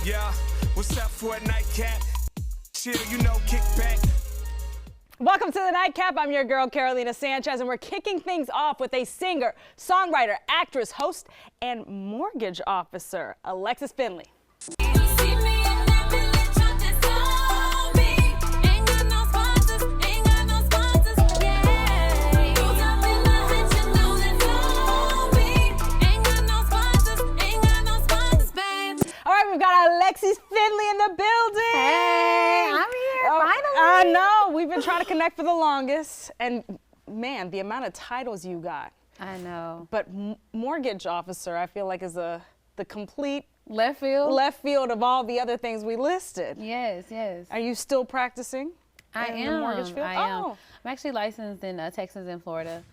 Yeah, what's up for a nightcap? Chill, you know, kick back. Welcome to the Nightcap. I'm your girl, Carolina Sanchez, and we're kicking things off with a singer, songwriter, actress, host, and mortgage officer, Alexis Finley. We've got Alexis Finley in the building. Hey, I'm here, finally. I know. We've been trying to connect for the longest. And, man, the amount of titles you got. I know. But mortgage officer, I feel like, is the complete left field of all the other things we listed. Yes, yes. Are you still practicing in the mortgage field? I am. I'm actually licensed in Texas and Florida.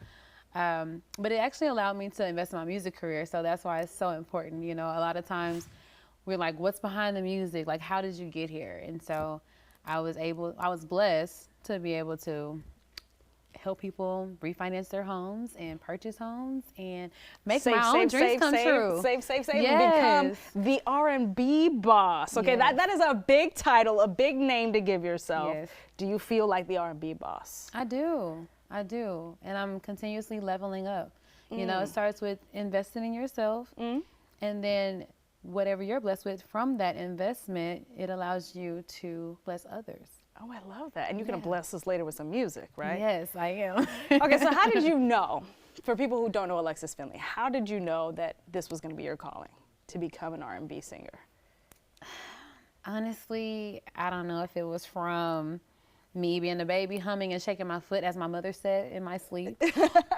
But it actually allowed me to invest in my music career. So that's why it's so important. You know, a lot of times, we're like, what's behind the music? Like, how did you get here? And so I was blessed to be able to help people refinance their homes and purchase homes and make my own dreams come true. Save, Yes. become the R&B boss. Okay, Yes. that is a big title, a big name to give yourself. Yes. Do you feel like the R&B boss? I do. And I'm continuously leveling up. You know, it starts with investing in yourself, and then whatever you're blessed with from that investment, it allows you to bless others. Oh, I love that. And you're going to bless us later with some music, right? Yes, I am. Okay, so how did you know, for people who don't know Alexis Finley, how did you know that this was going to be your calling, to become an R&B singer? Honestly, I don't know if it was from me being a baby humming and shaking my foot, as my mother said, in my sleep,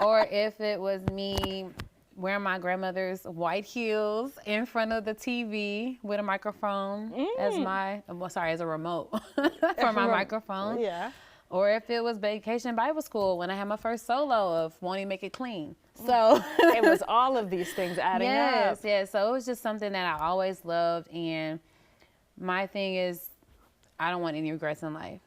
or if it was me wearing my grandmother's white heels in front of the TV with a microphone as a remote for my microphone. Yeah. Or if it was Vacation Bible School when I had my first solo of Wanting to Make It Clean. So it was all of these things adding up. Yes. So it was just something that I always loved. And my thing is, I don't want any regrets in life.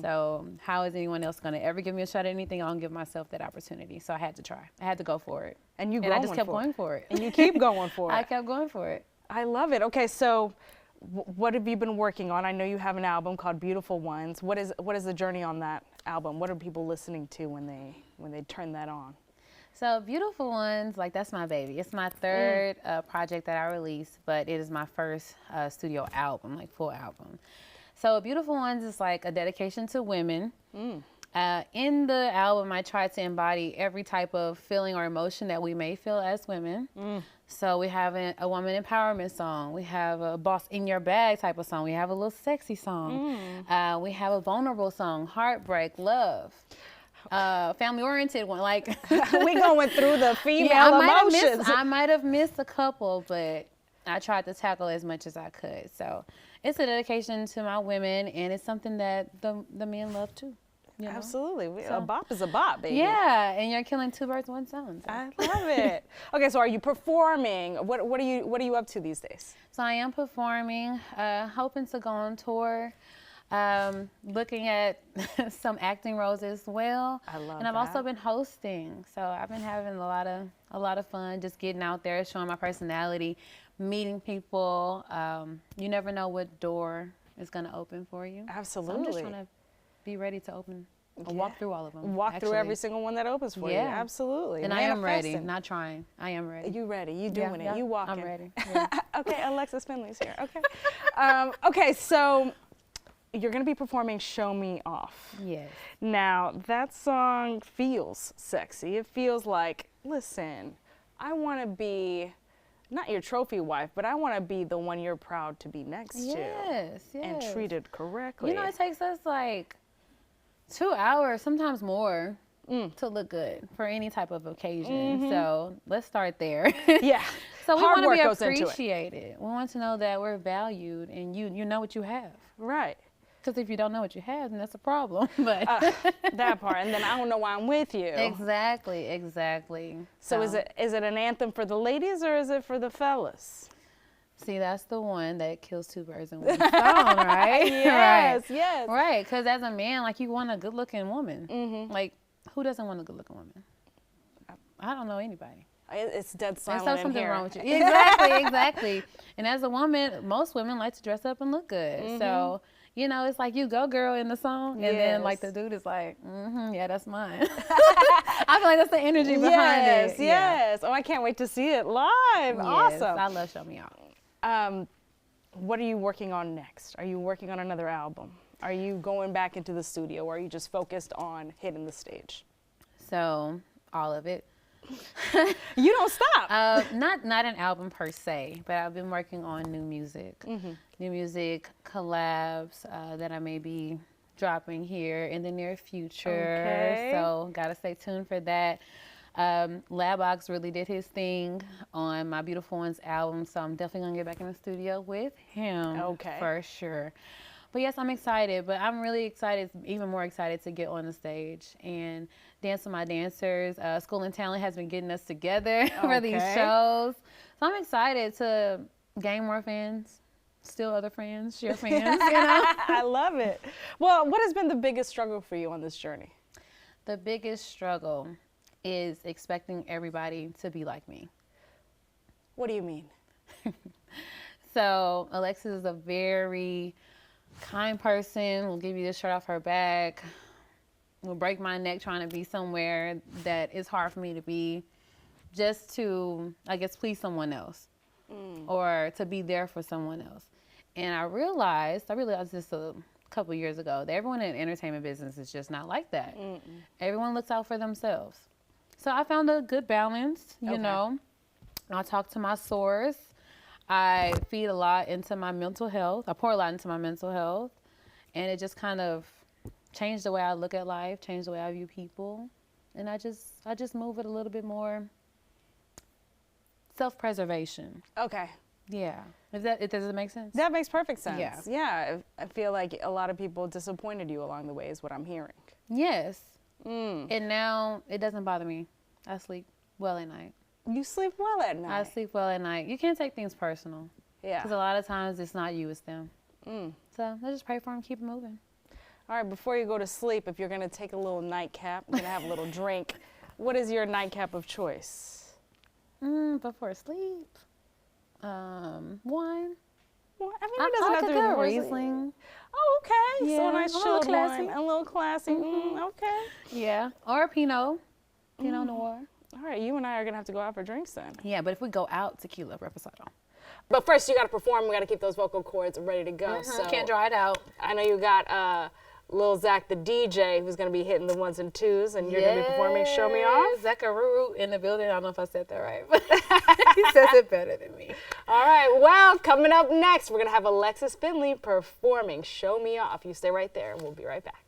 So how is anyone else going to ever give me a shot at anything? I don't give myself that opportunity. So I had to try. I had to go for it. And I just kept going for it. And you keep going for it. I kept going for it. I love it. Okay, so what have you been working on? I know you have an album called Beautiful Ones. What is the journey on that album? What are people listening to when they turn that on? So Beautiful Ones, like, that's my baby. It's my third project that I released, but it is my first studio album, like full album. So Beautiful Ones is like a dedication to women. In the album, I tried to embody every type of feeling or emotion that we may feel as women. So we have a woman empowerment song. We have a boss in your bag type of song. We have a little sexy song. We have a vulnerable song, heartbreak, love. Family-oriented one. Like we going through the female emotions. I might have missed a couple, but I tried to tackle as much as I could. So it's a dedication to my women, and it's something that the men love too. You know? Absolutely. A bop is a bop, baby. Yeah, and you're killing two birds with one stone. So. I love it. Okay, so are you performing? What are you up to these days? So I am performing, hoping to go on tour, looking at some acting roles as well. I love And I've that. also been hosting. So I've been having a lot of fun just getting out there, showing my personality, meeting people. You never know what door is going to open for you. Absolutely. So I'm just trying to be ready to walk through all of them. Walk through every single one that opens for you. Absolutely. And I am ready, not trying. I am ready. You ready. You doing it. You walking. I'm ready. Yeah. Okay, Alexis Finley's here. Okay. Okay, so you're going to be performing Show Me Off. Yes. Now, that song feels sexy. It feels like, listen, I want to be not your trophy wife, but I want to be the one you're proud to be next to. Yes. And treated correctly. You know, it takes us like 2 hours, sometimes more, to look good for any type of occasion. So let's start there. Yeah. So we want to be appreciated. We want to know that we're valued and you know what you have. Right. Because if you don't know what you have, then that's a problem. But that part, and then I don't know why I'm with you. Exactly. So is it an anthem for the ladies or is it for the fellas? See, that's the one that kills two birds in one stone, right? Yes, right. yes. Right, because as a man, like, you want a good-looking woman. Like, who doesn't want a good-looking woman? I don't know anybody. It's dead silent There's in something here. wrong with you. Exactly. And as a woman, most women like to dress up and look good. So, you know, it's like you go girl in the song, and then like the dude is like, yeah, that's mine. I feel like that's the energy behind it. Yes. Oh, I can't wait to see it live. Yes, Awesome. I love Show Me Off. What are you working on next? Are you working on another album? Are you going back into the studio, or are you just focused on hitting the stage? So, all of it. You don't stop. Not an album per se, but I've been working on new music. New music collabs that I may be dropping here in the near future. Okay. So gotta stay tuned for that. Labbox really did his thing on My Beautiful Ones album, so I'm definitely gonna get back in the studio with him. Okay. For sure. But yes, I'm excited, but I'm really excited, even more excited to get on the stage and dance with my dancers. School and Talent has been getting us together for these shows. So I'm excited to gain more fans, steal other fans, share fans, you know? I love it. Well, what has been the biggest struggle for you on this journey? The biggest struggle is expecting everybody to be like me. What do you mean? So Alexis is a very kind person, will give you the shirt off her back, will break my neck trying to be somewhere that is hard for me to be, just to, I guess, please someone else or to be there for someone else. And I realized this a couple years ago, that everyone in the entertainment business is just not like that. Everyone looks out for themselves. So I found a good balance, you know. I talk to my source. I feed a lot into my mental health. I pour a lot into my mental health. And it just kind of changed the way I look at life, changed the way I view people. And I just move with a little bit more self-preservation. Okay. Yeah. Does it make sense? That makes perfect sense. Yeah. Yeah. I feel like a lot of people disappointed you along the way is what I'm hearing. Yes. And now it doesn't bother me. I sleep well at night. You sleep well at night. I sleep well at night. You can't take things personal. Yeah. Because a lot of times it's not you, it's them. So I just pray for them, keep it moving. All right, before you go to sleep, if you're going to take a little nightcap, you're going to have a little drink, what is your nightcap of choice? Before sleep, wine. Well, I mean, it doesn't have to be good Riesling. Riesling. Oh, okay. Yeah, So a nice a little chilled classy. wine. A little classy. Okay. Yeah. Or Pinot Noir. All right, you and I are going to have to go out for drinks then. Yeah, but if we go out, tequila, reposado. But first, you got to perform. We got to keep those vocal cords ready to go. So Can't dry it out. I know you got Lil Zach, the DJ, who's going to be hitting the ones and twos, and you're going to be performing Show Me Off. Zacharoo in the building. I don't know if I said that right, but he says it better than me. All right, well, coming up next, we're going to have Alexis Finley performing Show Me Off. You stay right there. We'll be right back.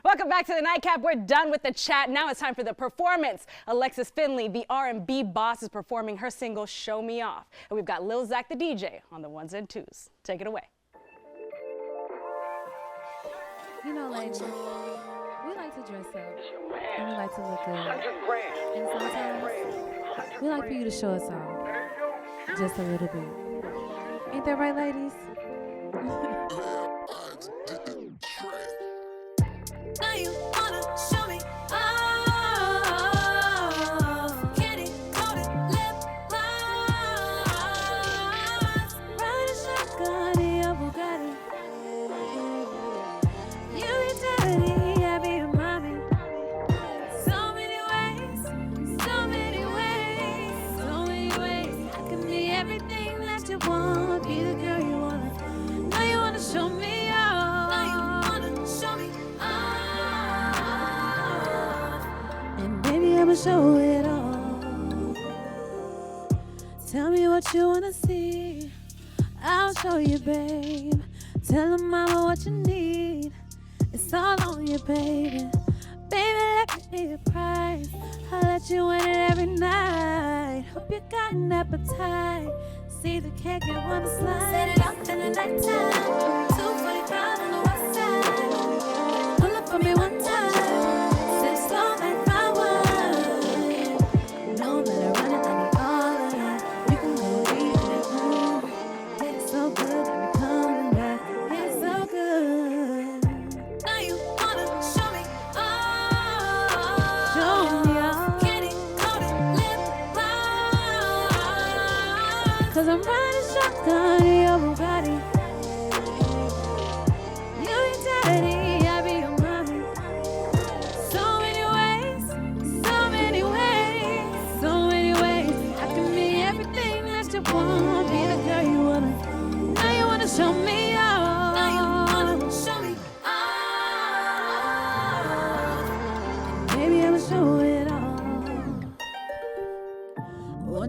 Welcome back to the Nightcap. We're done with the chat. Now it's time for the performance. Alexis Finley, the R&B boss, is performing her single, Show Me Off. And we've got Lil Zach, the DJ, on the ones and twos. Take it away. You know, ladies, we like to dress up and we like to look good. And sometimes we like for you to show us off just a little bit. Ain't that right, ladies? Now you wanna show me off. Candy coated lip gloss. Ride a shotgun in your Bugatti. You be daddy, I be your mommy. So many ways, so many ways, so many ways. I can be everything that you want, be the girl you wanna. Now you wanna show me off. Now you wanna show me off. I'ma show it all. Tell me what you wanna see. I'll show you, babe. Tell them mama what you need. It's all on you, baby. Baby, let me be your prize. I'll let you win it every night. Hope you got an appetite. See the cake you wanna slide. Set it up in the nighttime. 245 on the west side. Pull up for me one time. Sit slow like show me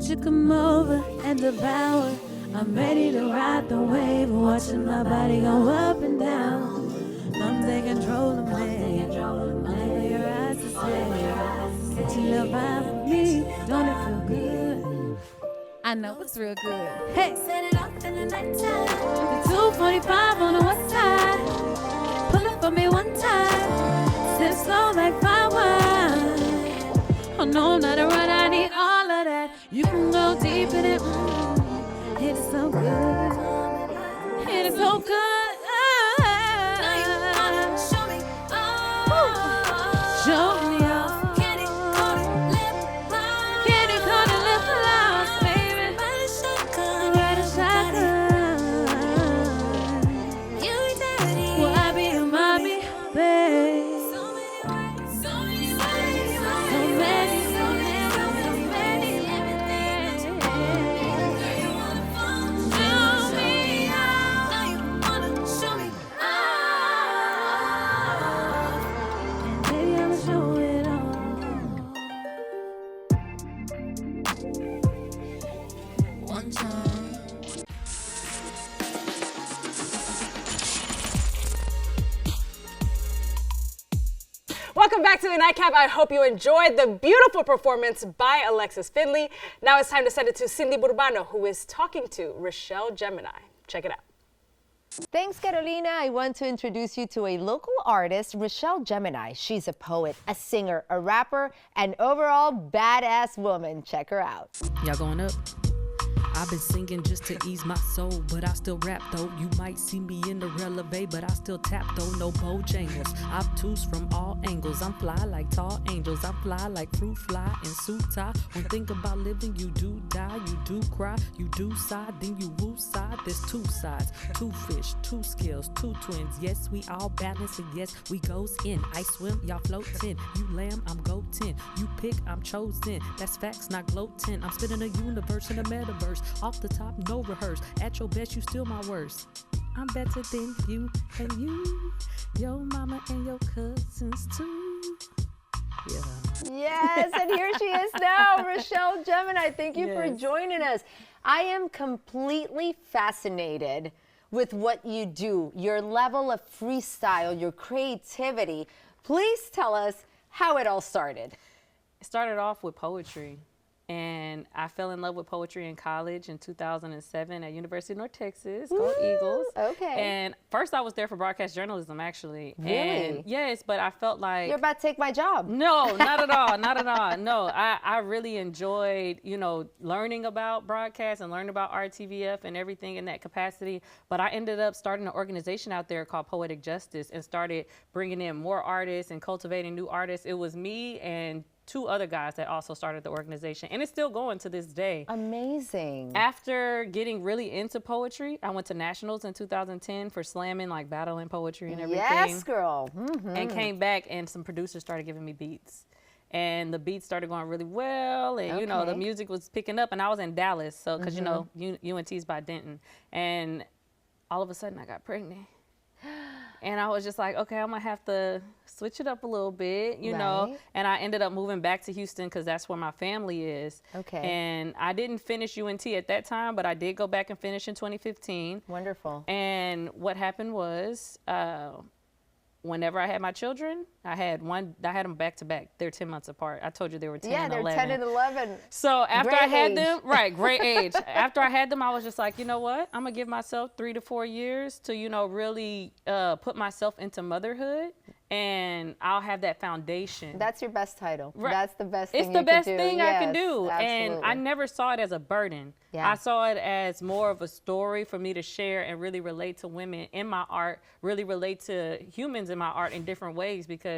won't you come over and devour? I'm ready to ride the wave, watching my body go up and down. I'm taking control of me. Only your eyes to say, get your little vibe with me. Don't it feel good? I know it's real good. Hey, set it off in the nighttime. The 245 on the west side. Pull up for me one time. Sip slow like fine wine. Oh no, not a run, I need all of that. You can go deep in it. Hit it so good. Hit it so good. Show me off. Candy coated lip gloss. Candy coated lip gloss, baby. Ride a shotgun. Ride a shotgun. You be daddy. Well, I be your mommy, babe. So many ways, so many ways, so many, so many, so many, everything. Girl, you wanna fall? Show me off. Now you wanna show me off. And baby, I'ma show it all. One time. Welcome back to the Nightcap. I hope you enjoyed the beautiful performance by Alexis Finley. Now it's time to send it to Cindy Burbano, who is talking to Richelle Gemini. Check it out. Thanks, Carolina. I want to introduce you to a local artist, Richelle Gemini. She's a poet, a singer, a rapper, and overall badass woman. Check her out. Y'all going up? I've been singing just to ease my soul, but I still rap though. You might see me in the releve, but I still tap though. No bojangles, obtuse from all angles. I'm fly like tall angels. I'm fly like fruit fly and suit tie. When think about living, you do die, you do cry, you do sigh, then you woo side. There's two sides, two fish, two skills, two twins. Yes, we all balance and yes, we goes in. I swim, y'all floatin'. You lamb, I'm goatin'. You pick, I'm chosen. That's facts, not gloatin'. I'm spitting a universe in a metaverse. Off the top, no rehearse. At your best, you still my worst. I'm better than you and you, your mama and your cousins too. Yeah. Yes, and here she is now, Richelle Gemini. Thank you for joining us. I am completely fascinated with what you do, your level of freestyle, your creativity. Please tell us how it all started. It started off with poetry. And I fell in love with poetry in college in 2007 at University of North Texas. Go Eagles. Okay. And first I was there for broadcast journalism, actually. Really? And yes, but I felt like... You're about to take my job. No, not at all, not at all. No, I really enjoyed, you know, learning about broadcast and learning about RTVF and everything in that capacity. But I ended up starting an organization out there called Poetic Justice and started bringing in more artists and cultivating new artists. It was me and two other guys that also started the organization, and it's still going to this day. Amazing. After getting really into poetry, I went to nationals in 2010 for slamming, like battling poetry and everything. Yes, girl. Mm-hmm. And came back, and some producers started giving me beats. And the beats started going really well, and you know, the music was picking up, and I was in Dallas, so because you know, UNT's by Denton, and all of a sudden I got pregnant. And I was just like, okay, I'm gonna have to switch it up a little bit, you know. And I ended up moving back to Houston because that's where my family is. Okay. And I didn't finish UNT at that time, but I did go back and finish in 2015. Wonderful. And what happened was, whenever I had my children, I had them back to back. They're 10 months apart. I told you they were 10 and 11. Yeah, they're 10 and 11. So after Great I had age. them, right, great age. After I had them, I was just like, you know what? I'm gonna give myself 3 to 4 years to, you know, really put myself into motherhood, and I'll have that foundation. That's your best title. Right. That's the best thing It's the best thing I can Yes, do. And I absolutely. never saw it as a burden. Yeah. I saw it as more of a story for me to share and really relate to women in my art, really relate to humans in my art in different ways, because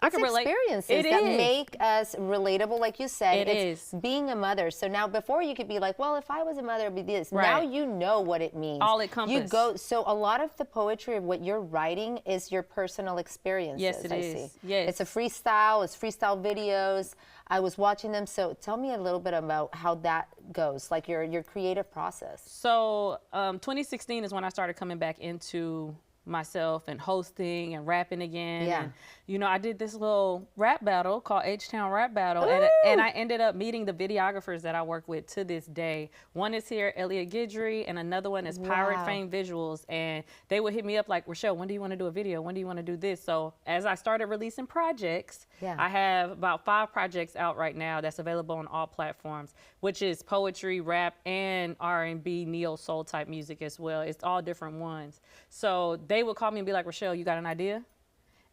I It's can relate. experiences that make us relatable, like you said. It's being a mother. So now, before you could be like, well, if I was a mother, it'd be this. Right. Now you know what it means. All encompassed. You go. So a lot of the poetry of what you're writing is your personal experiences. Yes, it I is. see. Yes. It's a freestyle. It's freestyle videos. I was watching them. So tell me a little bit about how that goes, like your creative process. So 2016 is when I started coming back into myself and hosting and rapping again. Yeah. And you know, I did this little rap battle called H-Town Rap Battle, and I ended up meeting the videographers that I work with to this day. One is here, Elliot Guidry, and another one is Pirate Fame Visuals, and they would hit me up like, Richelle, when do you want to do a video? When do you want to do this? So as I started releasing projects, I have about 5 projects out right now that's available on all platforms, which is poetry, rap, and R&B, neo-soul type music as well. It's all different ones. So they would call me and be like, Richelle, you got an idea?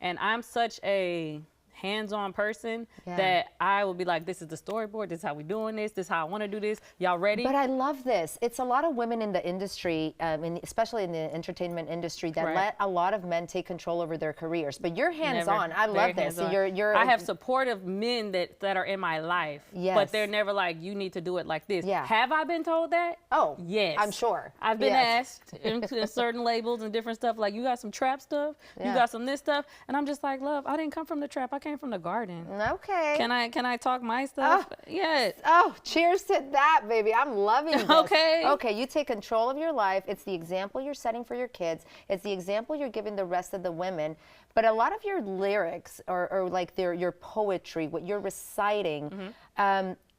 And I'm such a hands-on person that I will be like, this is the storyboard, this is how we doing this is how I want to do this. Y'all ready? But I love this. It's a lot of women in the industry, especially in the entertainment industry, that let a lot of men take control over their careers. But you're hands-on. I love this. So I have supportive men that are in my life, but they're never like, you need to do it like this. Have I been told that? Oh, yes. I'm sure. I've been asked in certain labels and different stuff, like, you got some trap stuff, you got some this stuff, and I'm just like, love, I didn't come from the trap, I came from the garden. Okay. Can I talk my stuff? Yes. Oh, cheers to that, baby. I'm loving this. Okay, you take control of your life. It's the example you're setting for your kids. It's the example you're giving the rest of the women. But a lot of your lyrics or like your poetry, what you're reciting,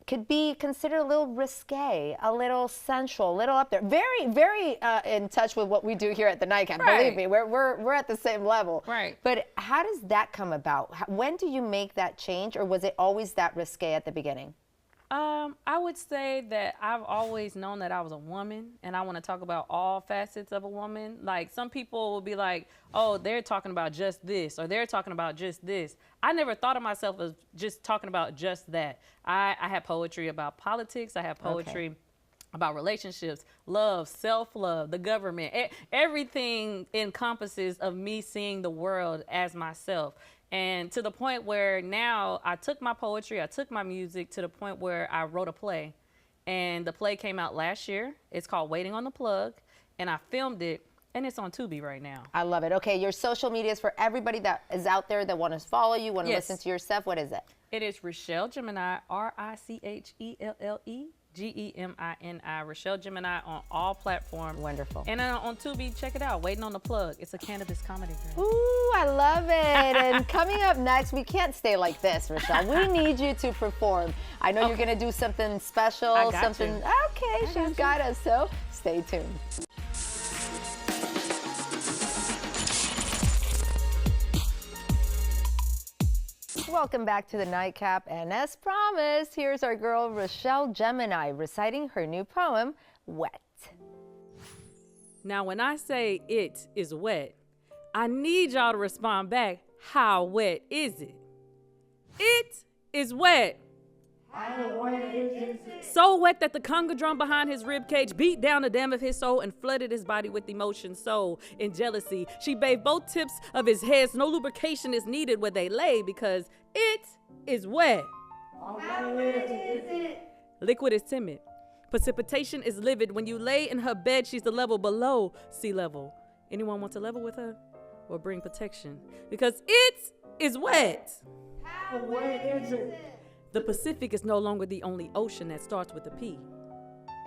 could be considered a little risque, a little sensual, a little up there. Very, very in touch with what we do here at the Nightcap. Believe me, we're at the same level. Right. But how does that come about? When do you make that change, or was it always that risque at the beginning? I would say that I've always known that I was a woman, and I want to talk about all facets of a woman. Like, some people will be like, oh, they're talking about just this, or they're talking about just this. I never thought of myself as just talking about just that. I have poetry about politics. I have poetry about relationships, love, self-love, the government. Everything encompasses of me seeing the world as myself. And to the point where now I took my poetry, I took my music to the point where I wrote a play. And the play came out last year. It's called Waiting on the Plug. And I filmed it, and it's on Tubi right now. I love it. Okay, your social medias for everybody that is out there that want to follow you, want to listen to your stuff. What is it? It is Richelle Gemini, RICHELLE. Gemini, Richelle Gemini on all platforms. Wonderful. And on Tubi, check it out, Waiting on the Plug. It's a cannabis comedy. Ooh, I love it. And coming up next, we can't stay like this, Richelle. We need you to perform. I know you're going to do something special. I got something. you. Okay, she's got us. So stay tuned. Welcome back to the Nightcap, and as promised, here's our girl Richelle Gemini reciting her new poem, Wet. Now, when I say it is wet, I need y'all to respond back, how wet is it? It is wet. How wet is it? So wet that the conga drum behind his ribcage beat down the dam of his soul and flooded his body with emotion. So, in jealousy, she bathed both tips of his head. No lubrication is needed where they lay because it is wet. How wet is it? Liquid is timid. Precipitation is livid. When you lay in her bed, she's the level below sea level. Anyone want to level with her or bring protection? Because it is wet. How wet is it? The Pacific is no longer the only ocean that starts with a P.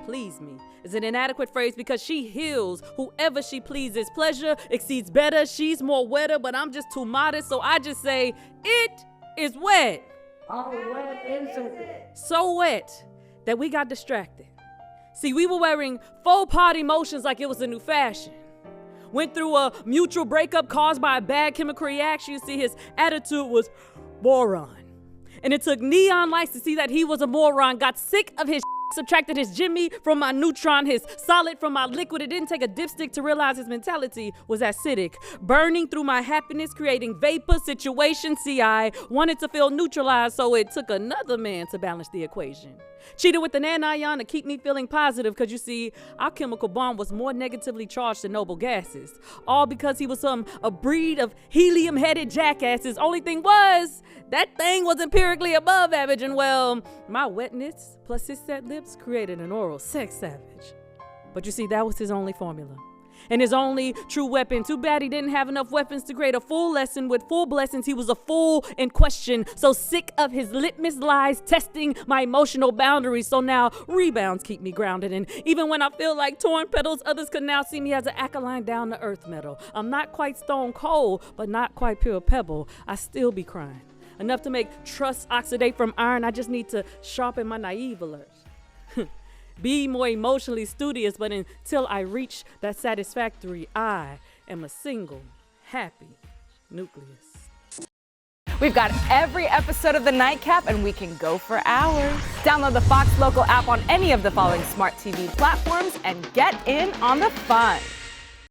Please me is an inadequate phrase because she heals whoever she pleases. Pleasure exceeds better. She's more wetter, but I'm just too modest, so I just say, it is wet. How wet is it? So wet that we got distracted. See, we were wearing faux pot emotions like it was a new fashion. Went through a mutual breakup caused by a bad chemical reaction. You see, his attitude was boron. And it took neon lights to see that he was a moron. Got sick of his subtracted his Jimmy from my neutron, his solid from my liquid. It didn't take a dipstick to realize his mentality was acidic. Burning through my happiness, creating vapor situation. See, I wanted to feel neutralized, so it took another man to balance the equation. Cheated with an anion to keep me feeling positive, because you see, our chemical bond was more negatively charged than noble gases. All because he was a breed of helium-headed jackasses. Only thing was, that thing was empirically above average, and well, my wetness plus his set lips created an oral sex savage. But you see, that was his only formula. and his only true weapon. Too bad he didn't have enough weapons to create a full lesson with full blessings. He was a fool in question. So sick of his litmus lies testing my emotional boundaries. So now rebounds keep me grounded. And even when I feel like torn petals, others could now see me as an alkaline down to earth metal. I'm not quite stone cold, but not quite pure pebble. I still be crying. Enough to make trust oxidate from iron. I just need to sharpen my naive alert. Be more emotionally studious, but until I reach that satisfactory, I am a single, happy nucleus. We've got every episode of The Nightcap, and we can go for hours. Download the Fox Local app on any of the following smart TV platforms and get in on the fun.